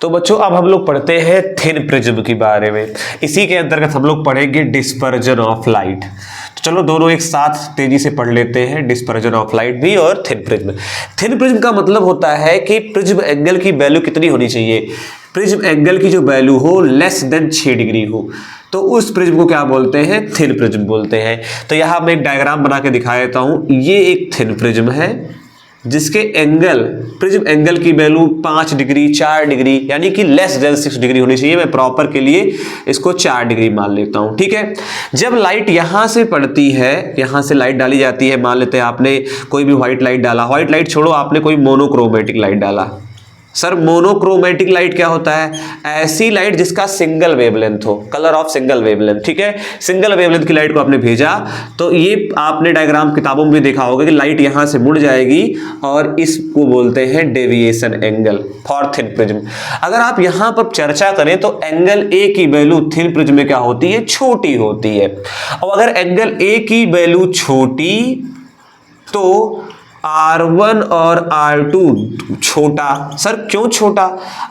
तो बच्चों अब हम लोग पढ़ते हैं थिन प्रिज्म के बारे में। इसी के अंतर्गत हम लोग पढ़ेंगे डिस्पर्जन ऑफ लाइट। तो चलो दोनों एक साथ तेजी से पढ़ लेते हैं, डिस्पर्जन ऑफ लाइट भी और थिन प्रिज्म। थिन प्रिज्म का मतलब होता है कि प्रिज्म एंगल की वैल्यू कितनी होनी चाहिए? प्रिज्म एंगल की जो वैल्यू हो लेस देन 6 डिग्री हो, तो उस प्रिज्म को क्या बोलते हैं? थिन प्रिज्म बोलते हैं। तो यहां मैं एक डायग्राम बना के दिखा देता हूं। ये एक थिन प्रिज्म है जिसके एंगल, प्रिज्म एंगल की वैल्यू 5 डिग्री, 4 डिग्री, यानी कि लेस देन 6 डिग्री होनी चाहिए। मैं प्रॉपर के लिए इसको 4 डिग्री मान लेता हूं। ठीक है, जब लाइट यहां से पड़ती है, यहां से लाइट डाली जाती है, मान लेते हैं आपने कोई भी व्हाइट लाइट डाला, व्हाइट लाइट छोड़ो, आपने कोई मोनोक्रोमेटिक लाइट डाला। सर मोनोक्रोमेटिक लाइट क्या होता है? ऐसी लाइट जिसका सिंगल वेवलेंथ हो, कलर ऑफ सिंगल वेवलेंथ। ठीक है, सिंगल वेवलेंथ की लाइट को आपने भेजा तो ये आपने डायग्राम किताबों में भी देखा होगा कि लाइट यहां से मुड़ जाएगी और इसको बोलते हैं deviation angle for thin prism. अगर आप यहां पर चर्चा करें तो एंगल ए की वैल्यू थिन प्रिज्म में क्या होती है? छोटी होती है। और अगर एंगल ए की वैल्यू छोटी तो R1 और R2 छोटा। सर क्यों छोटा?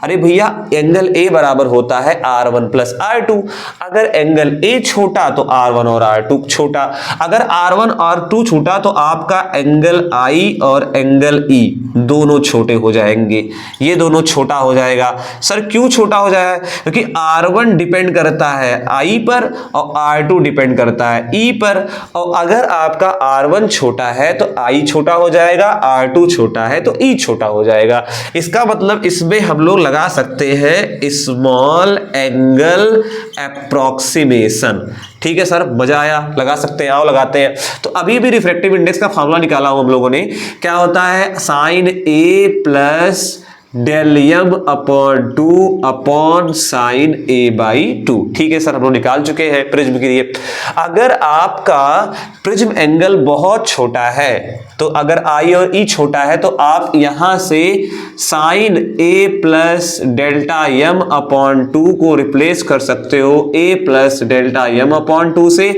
अरे भैया एंगल A बराबर होता है R1 प्लस R2। अगर एंगल A छोटा तो R1 और R2 छोटा। अगर R1 और R2 छोटा तो आपका एंगल I और एंगल E दोनों छोटे हो जाएंगे, ये दोनों छोटा हो जाएगा। सर क्यों छोटा हो जाएगा? क्योंकि R1 डिपेंड करता है I पर और R2 डिपेंड करता है E पर, और अगर आपका R1 छोटा है तो I छोटा हो जाएगा जाएगा, R2 छोटा है तो E छोटा हो जाएगा। इसका मतलब इसमें हम लोग लगा सकते हैं स्मॉल एंगल अप्रोक्सीमेशन। ठीक है सर, मजा आया, लगा सकते हैं, आओ लगाते हैं। तो अभी भी रिफ्रैक्टिव इंडेक्स का फॉर्मूला निकाला हूं हम लोगों ने, क्या होता है sine A plus del m upon 2 upon sine A/2। ठीक है सर, हम लोग निकाल चुके हैं प्रिज्म के लिए। अगर आपका प्रिज्म एंगल बहुत छोटा है, तो अगर I और E छोटा है तो आप यहां से sine A plus delta m upon 2 को रिप्लेस कर सकते हो A plus delta m upon 2 से,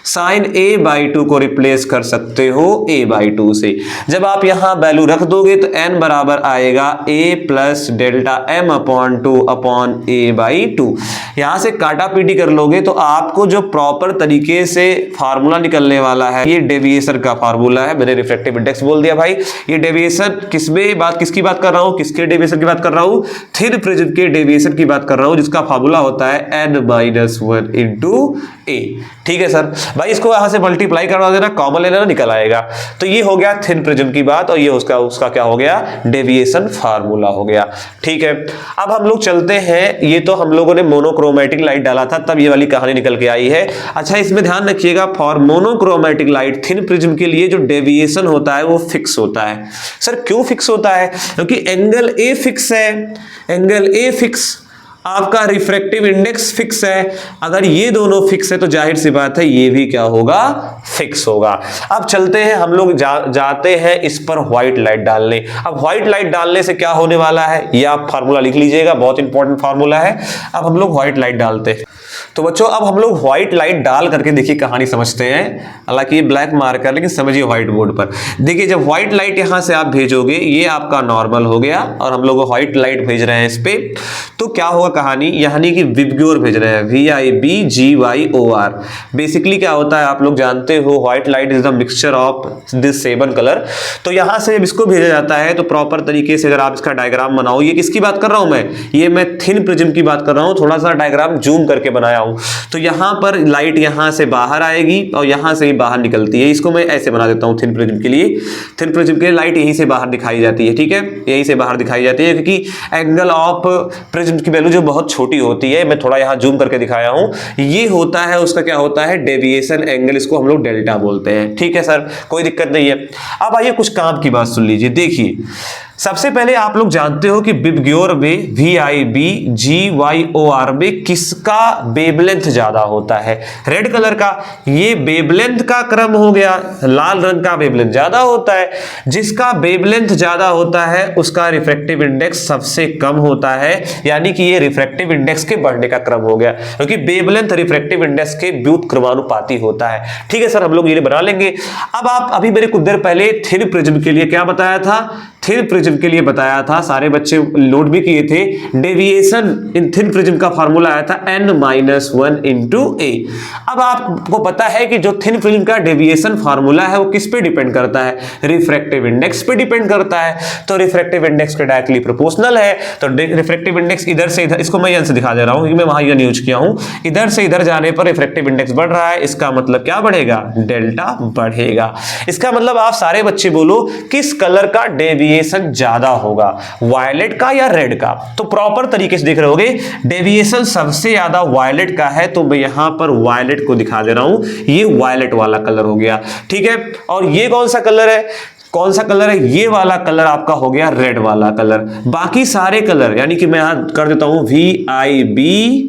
साइन A/2 को रिप्लेस कर सकते हो A/2 से। जब आप यहां वैल्यू रख दोगे तो n बराबर आएगा A plus delta m upon 2 upon A/2। यहां से काटा पीटी कर लोगे तो आपको जो प्रॉपर तरीके से फार्मूला निकलने वाला है, ये डेविएशन का फार्मूला है। मैंने रिफ्रैक्टिव इंडेक्स बोल दिया भाई। ये डेविएशन किसकी बात कर रहा हूं, किसके डेविएशन की बात कर रहा हूं, थिन प्रिज्म के डेविएशन की बात कर रहा हूं, जिसका फार्मूला होता है n-1 इंटू A। ठीक है सर भाई, इसको यहां से मल्टीप्लाई करवा देना, कॉमन लेना, निकल आएगा। तो ये हो गया थिन प्रिज्म की बात, और ये उसका क्या हो गया, डेविएशन फार्मूला हो गया। ठीक है, अब हम लोग चलते हैं। ये तो हम लोगों ने मोनोक्रोमेटिक लाइट डाला था, तब ये वाली कहानी निकल के आई है। अच्छा, इसमें ध्यान रखिएगा, for monochromatic light thin prism के लिए जो डेविएशन होता है वो फिक्स होता है। सर क्यों फिक्स होता है? क्योंकि एंगल A फिक्स है, एंगल A फिक्स, आपका रिफ्रैक्टिव इंडेक्स फिक्स है। अगर ये दोनों फिक्स है तो जाहिर सी बात है ये भी क्या होगा, फिक्स होगा। अब चलते हैं हम लोग जाते हैं इस पर व्हाइट लाइट डालने। अब व्हाइट लाइट डालने से क्या होने वाला है, ये आप फार्मूला लिख लीजिएगा, बहुत इंपॉर्टेंट फार्मूला है। अब हम लोग व्हाइट लाइट डालते हैं। तो बच्चों अब हम लोग व्हाइट लाइट डाल करके देखिए कहानी समझते हैं। हालांकि ये ब्लैक मार्कर, लेकिन समझिए व्हाइट बोर्ड पर। देखिए जब व्हाइट लाइट यहां से आप भेजोगे, ये आपका नॉर्मल हो गया, और हम लोग व्हाइट लाइट भेज रहे हैं इस पे, तो क्या होगा कहानी, यानी कि विबग्योर भेज रहे हैं, VIBGYOR। बेसिकली क्या होता है आप लोग जानते हो, white light is the mixture of this 7 colour. तो यहां से जब इसको भेजा जाता है तो प्रॉपर तरीके से अगर आप इसका डायग्राम बनाओ, ये किसकी बात कर रहा हूं मैं थिन प्रिज्म की बात कर रहा हूं। थोड़ा सा डायग्राम जूम करके बनाया हूं। तो यहां पर लाइट यहां से बाहर आएगी और यहां से ही बाहर निकलती है। इसको मैं ऐसे बना देता हूं थिन प्रिज्म के लिए। थिन प्रिज्म के लिए लाइट यहीं से बाहर दिखाई जाती है। ठीक है, यहीं से बाहर दिखाई जाती है, क्योंकि एंगल ऑफ प्रिज्म की वैल्यू जो बहुत छोटी होती है, मैं थोड़ा यहां जूम करके दिखाया हूं, ये होता है उसका क्या होता है, डेविएशन एंगल, इसको हम लोग डेल्टा बोलते हैं। ठीक है सर, कोई दिक्कत नहीं है। अब आइए कुछ काम की बात सुन लीजिए। देखिए सबसे पहले आप लोग जानते हो कि विबग्योर में VIBGYOR में किसका वेवलेंथ ज्यादा होता है, रेड कलर का। ये वेवलेंथ का क्रम हो गया, लाल रंग का वेवलेंथ ज्यादा होता है। जिसका वेवलेंथ ज्यादा होता है उसका रिफ्रैक्टिव इंडेक्स सबसे कम होता है, यानी कि ये रिफ्रैक्टिव इंडेक्स के बढ़ने का क्रम हो गया, क्योंकि वेवलेंथ रिफ्रैक्टिव इंडेक्स के व्युत्क्रमानुपाती होता है। ठीक है सर, हम लोग ये बना लेंगे। अब आप अभी मेरे कुछ देर पहले थिन प्रिज्म के लिए क्या बताया था, थिन प्रिज्म के लिए बताया था, सारे बच्चे नोट भी किए थे। डेविएशन इन थिन प्रिज्म का फार्मूला आया था n-1 इंटू A। अब आपको पता है कि जो थिन प्रिज्म का डेविएशन फार्मूला है वो किस पे डिपेंड करता है, रिफ्रैक्टिव इंडेक्स पे डिपेंड करता है। तो रिफ्रैक्टिव इंडेक्स के डायरेक्टली प्रोपोर्शनल है। तो रिफ्रैक्टिव इंडेक्स इधर से इधर, इसको मैं यहां से दिखा दे रहा हूं क्योंकि मैं वहां यह यूज किया हूं, इधर से इधर जाने पर रिफ्रैक्टिव इंडेक्स बढ़ रहा है, इसका मतलब क्या बढ़ेगा, डेल्टा बढ़ेगा। इसका मतलब आप सारे बच्चे बोलो किस कलर का डेविएशन ज्यादा होगा, वायलेट का या रेड का। तो प्रॉपर तरीके से देख रहे होगे, डेविएशन सबसे ज्यादा वायलेट का है, तो मैं यहां पर वायलेट को दिखा दे रहा हूं, ये वायलेट वाला कलर हो गया। ठीक है, और ये कौन सा कलर है, कौन सा कलर है, ये वाला कलर आपका हो गया रेड वाला कलर। बाकी सारे कलर, यानी कि मैं यहां कर देता हूं VIBGYOR,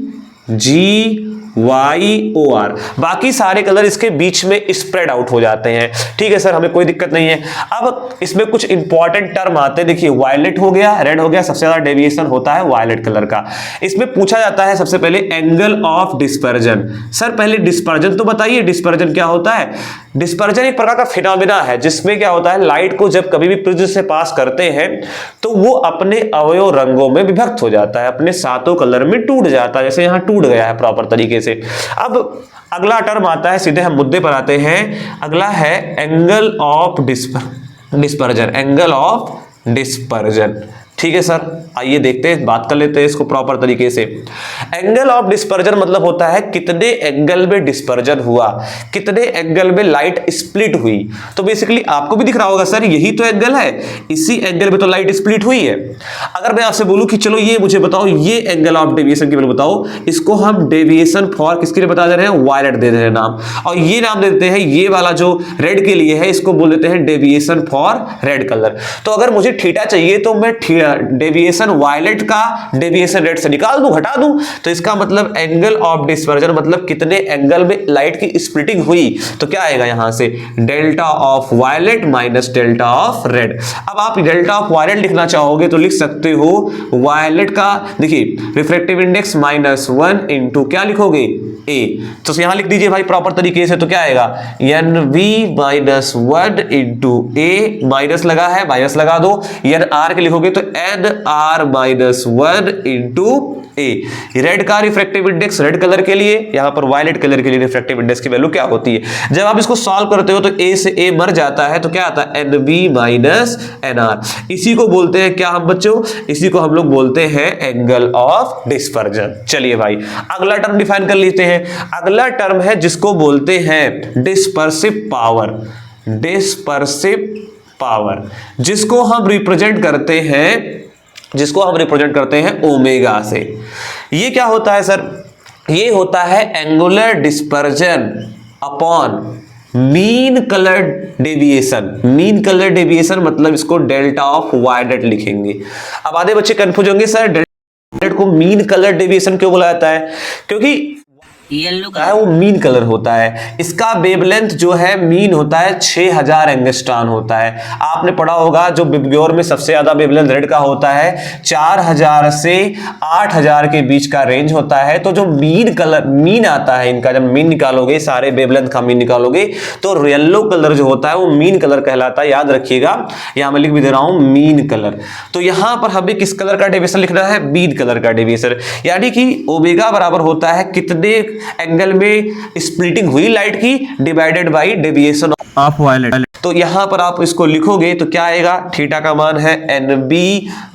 बाकी सारे कलर इसके बीच में स्प्रेड आउट हो जाते हैं। ठीक है सर, हमें कोई दिक्कत नहीं है। अब इसमें कुछ इंपॉर्टेंट टर्म आते हैं। देखिए वायलेट हो गया, रेड हो गया, सबसे ज्यादा डेविएशन होता है वायलेट कलर का। इसमें पूछा जाता है सबसे पहले एंगल ऑफ डिस्पर्जन। सर पहले डिस्पर्जन तो बताइए, डिस्पर्जन क्या होता है। डिस्पर्जन एक प्रकार का फिनोमेना है जिसमें क्या होता है, लाइट को जब कभी भी प्रिज्म से पास करते हैं तो वो अपने अवयव रंगों में विभक्त हो जाता है, अपने 7 कलर में टूट जाता है, जैसे यहां टूट गया है प्रॉपर तरीके से। अब अगला टर्म आता है, सीधे हम मुद्दे पर आते हैं। अगला है angle of dispersion, angle of dispersion. ठीक है सर, आइए देखते हैं, बात कर लेते हैं इसको प्रॉपर तरीके से। एंगल ऑफ डिस्पर्जन मतलब होता है कितने एंगल में डिस्पर्जन हुआ, कितने एंगल में लाइट स्प्लिट हुई। तो बेसिकली आपको भी दिख रहा होगा सर यही तो एंगल है, इसी एंगल में तो लाइट स्प्लिट हुई है। अगर मैं आपसे बोलूं कि चलो ये मुझे बताओ, ये एंगल ऑफ डेविएशन की वैल्यू बताओ, इसको हम डेविएशन फॉर किसके लिए बता दे रहे हैं, वायलेट दे रहे हैं नाम, और ये नाम देते हैं, ये वाला जो रेड के लिए है इसको बोल देते हैं डेविएशन फॉर रेड कलर। तो अगर मुझे थीटा चाहिए तो मैं डेविएशन वायलेट का डेविएशन रेड से निकाल दूं, घटा दूं, तो इसका मतलब एंगल ऑफ डिस्पर्जन मतलब कितने एंगल में लाइट की स्प्लिटिंग हुई। तो क्या आएगा यहां से, delta of violet minus delta of red. अब आप डेल्टा ऑफ वायलेट लिखना चाहोगे तो लिख सकते हो वायलेट का, देखिए रिफ्रैक्टिव इंडेक्स -1 इंटू क्या लिखोगे, ए। तो यहां लिख दीजिए भाई प्रॉपर तरीके से, तो क्या आएगा NV-1 इंटू ए, माइनस लगा है माइनस लगा दो, NR के लिखोगे तो NR-1 इंटू ए। रेड का रिफ्रैक्टिव इंडेक्स रेड कलर के लिए, यहां पर वायलेट कलर के लिए रिफ्रैक्टिव इंडेक्स की वैल्यू क्या होती है। जब आप इसको सॉल्व करते हो तो ए से ए मर जाता है, तो क्या आता है NV-NR। इसी को बोलते हैं क्या हम बच्चों, इसी को हम लोग बोलते हैं एंगल ऑफ डिस्पर्जन। चलिए भाई अगला टर्म डिफाइन कर लेते हैं। अगला टर्म है जिसको बोलते हैं डिस्पर्सिव पावर। डिस्पर्सिव पावर जिसको हम रिप्रेजेंट करते हैं ओमेगा से। ये क्या होता है सर, ये होता है angular dispersion upon mean colour deviation. Mean colour deviation मतलब इसको डेल्टा ऑफ वायलेट लिखेंगे। अब आधे बच्चे कंफ्यूज होंगे सर डेल्टा को मीन कलर डेविएशन क्यों बोला जाता है, क्योंकि येलो का है वो मीन कलर होता है। इसका वेवलेंथ जो है मीन होता है 6000 एंगस्ट्रॉन होता है। आपने पढ़ा होगा जो विबग्योर में सबसे ज्यादा वेवलेंथ रेड का होता है 4000 से 8000 के बीच का रेंज होता है। तो जो मीन आता है इनका, जब मीन निकालोगे सारे वेवलेंथ का मीन निकालोगे तो येलो कलर जो होता है वो मीन कलर कहलाता है। याद रखिएगा, यहां मैं लिख भी दे रहा हूं मीन कलर। तो यहां पर हमें किस कलर का डेविएशन लिखना है, मीन कलर का डेविएशन। यानी कि ओमेगा बराबर होता है कितने एंगल में स्प्लिटिंग हुई लाइट की divided by deviation of violet. तो यहां पर आप इसको लिखोगे तो क्या आएगा, थीटा का मान है NB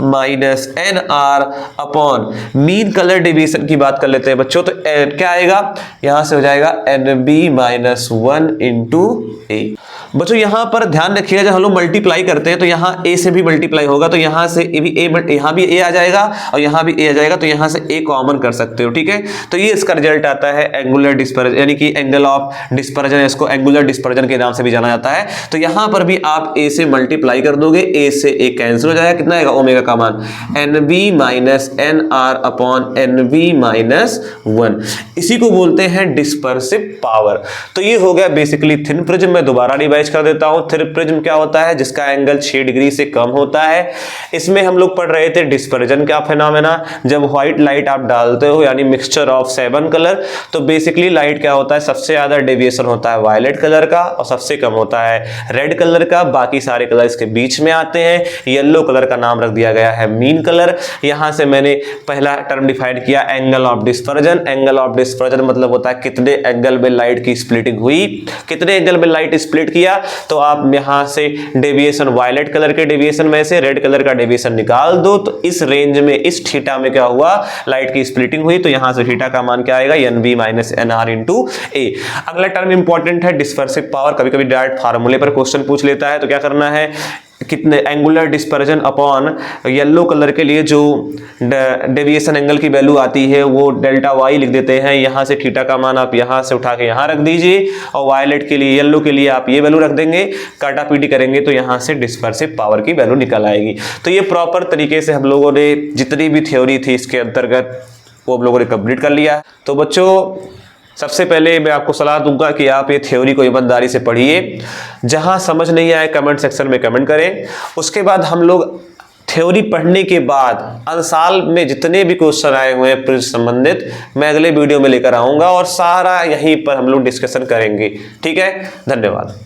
minus NR upon mean colour deviation की बात कर लेते हैं बच्चों। तो क्या आएगा, यहां से हो जाएगा NB-1 इंटू ए। बच्चों यहां पर ध्यान रखिएगा जब हम लोग मल्टीप्लाई करते हैं तो यहां ए से भी मल्टीप्लाई होगा, तो यहां से ए भी यहां भी ए आ जाएगा और यहां भी ए आ जाएगा, तो यहां से ए कॉमन कर सकते हो। ठीक है, तो ये इसका रिजल्ट आता है एंगुलर डिस्पर्जन, यानी कि एंगल ऑफ डिस्पर्जन, इसको एंगुलर डिस्पर्जन के नाम से भी जाना जाता है। तो यहां पर भी आप ए से मल्टीप्लाई कर दोगे, ए से ए कैंसिल हो जाएगा, कितना आएगा ओमेगा का मान NB minus NR upon NB minus 1। इसी को बोलते हैं डिस्पर्सिव पावर। तो ये हो गया बेसिकली थिन प्रिज्म। मैं दोबारा रिवाइज कर देता हूं। थिन प्रिज्म क्या होता है, जिसका एंगल 6 डिग्री से कम होता है। इसमें हम लोग पढ़ रहे थे डिस्पर्जन का फिनोमेना। जब व्हाइट लाइट आप डालते हो यानी मिक्सचर ऑफ 7 कलर, तो बेसिकली लाइट क्या होता है, सबसे ज्यादा डेविएशन होता है वायलेट कलर का और सबसे कम होता है रेड कलर का। बाकी सारे कलर इसके बीच में आते हैं। येलो कलर का नाम रख दिया गया है मीन कलर। यहां से मैंने पहला टर्म डिफाइन किया angle of dispersion. Angle of dispersion मतलब होता है कितने एंगल में लाइट की स्प्लिटिंग हुई, कितने एंगल में लाइट स्प्लिट किया। तो आप यहां से डेविएशन वायलेट कलर के डेविएशन में से रेड कलर का डेविएशन निकाल दो, तो इस रेंज में इस थीटा में क्या हुआ, लाइट की स्प्लिटिंग हुई। तो यहां से थीटा का मान क्या आएगा, NB माइनस NR इंटू ए। अगला टर्म इंपॉर्टेंट है डिस्पर्सिव पावर। कभी कभी डायरेक्ट फार्मूले पर क्वेश्चन पूछ लेता है, तो क्या करना है, कितने angular dispersion upon yellow colour के लिए जो डेविएशन एंगल की वैल्यू आती है वो डेल्टा वाई लिख देते हैं। यहां से थीटा का मान आप यहां से उठा के यहां रख दीजिए और वायलेट के लिए, येलो के लिए आप ये वैल्यू रख देंगे। काटापीटी करेंगे तो यहां से डिस्पर्सिव पावर की वैल्यू निकल आएगी। तो ये प्रॉपर तरीके से हम लोगों ने जितनी भी थ्योरी थी इसके अंतर्गत वो हम लोगों ने कंप्लीट कर लिया। तो बच्चों सबसे पहले मैं आपको सलाह दूंगा कि आप ये थ्योरी को ईमानदारी से पढ़िए। जहां समझ नहीं आए कमेंट सेक्शन में कमेंट करें। उसके बाद हम लोग थ्योरी पढ़ने के बाद अंशाल में जितने भी क्वेश्चन आए हुए हैं प्रिज्म संबंधित, मैं अगले वीडियो में लेकर आऊंगा और सारा यहीं पर हम लोग डिस्कशन करेंगे। ठीक है, धन्यवाद।